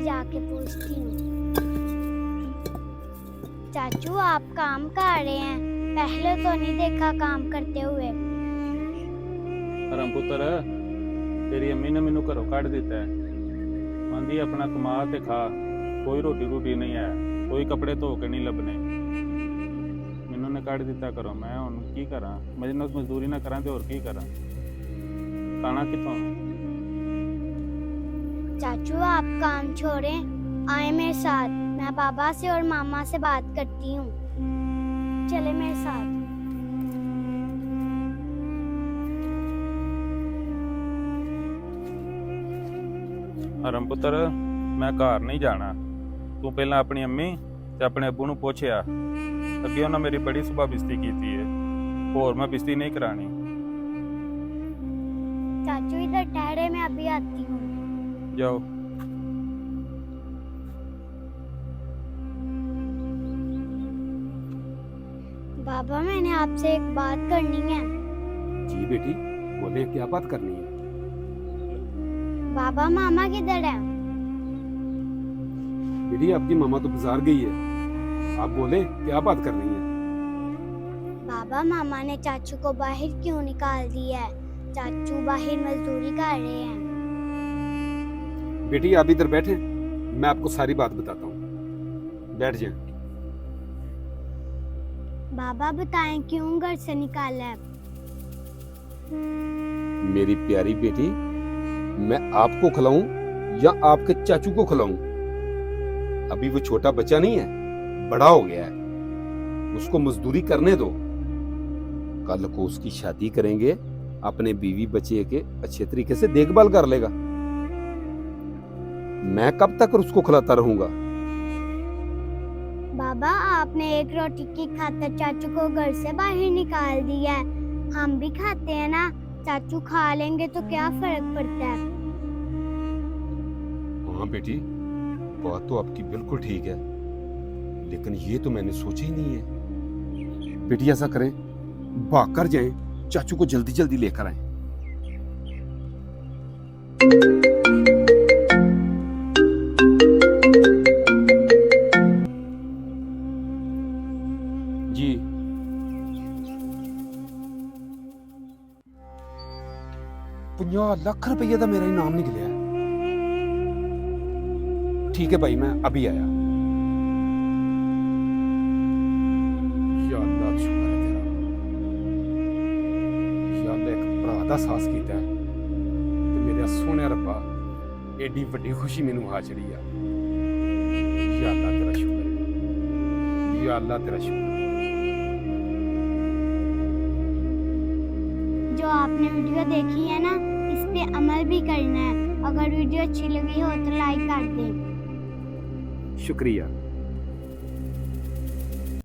अभी जाके पूछती हूँ। चाचू आप काम कर रहे हैं, पहले तो नहीं देखा काम करते हुए। धर्म पुत्र तेरी अम्मी ने मैनू घरों कढ़ दिता है। आंदी अपना कमा ते खा, कोई रोटी रूटी नहीं है, कोई कपड़े धो के नहीं लभने। मैनू ने कढ़ दिता घरों, मैं हुण की करा? मेहनत मजदूरी ना करा ते होर की करा? खाना कितों? चाचू आप काम छोड़ें, आए मेरे साथ, मैं पापा से और मामा से बात करती हूँ। चले मेरे साथ। धर्म पुत्र मैं घर नहीं जाना। तू पहला अपनी अम्मी ते अपने अब्बू नू पुछया, अगे उन्हें मेरी बड़ी सुबह बिस्ती की है, होर मैं बिस्ती नहीं करानी। चाचू इधर ठहरे, मैं अभी आती हूँ। जाओ। बाबा मैंने आपसे एक बात करनी है। जी बेटी, बोले क्या बात करनी है? बाबा मामा किधर है? बेटी आपकी मामा तो बाजार गई है, आप बोले क्या बात करनी है? बाबा मामा ने चाचू को बाहर क्यों निकाल दिया है? चाचू बाहर मजदूरी कर रहे हैं। बेटी आप इधर बैठे, मैं आपको सारी बात बताता हूँ, बैठ जाए। बाबा बताएं क्यों घर से निकाला है? मेरी प्यारी बेटी, मैं आपको खिलाऊं या आपके चाचू को खिलाऊं? अभी वो छोटा बच्चा नहीं है, बड़ा हो गया है, उसको मजदूरी करने दो। कल को उसकी शादी करेंगे, अपने बीवी बच्चे के अच्छे तरीके से देखभाल कर लेगा। मैं कब तक उसको खिलाता रहूंगा? बाबा आपने एक रोटी की खातिर चाचू को घर से बाहर निकाल दिया है। हम भी खाते हैं ना, चाचू खा लेंगे तो क्या फर्क पड़ता है? हाँ बेटी, बात तो आपकी बिल्कुल ठीक है, लेकिन ये तो मैंने सोचा ही नहीं है। बेटी ऐसा करें, भाग जाएं, चाचू को जल्दी जल्दी लेकर आए। जी 50 लाख रुपये का मेरा इनाम निकलिया। ठीक है भाई, मैं अभी आया। या अल्लाह शुक्र है तेरा, या अल्लाह एक भरा दा साहस कीता है ते मेरे सोहने रब्बा एडी वड्डी खुशी मैनू आ चढ़ी आ। या अल्लाह तेरा शुक्र है, या अल्लाह तेरा शुक्र है। जो आपने वीडियो देखी है ना, इस पे अमल भी करना है। अगर वीडियो अच्छी लगी हो तो लाइक कर दें। शुक्रिया।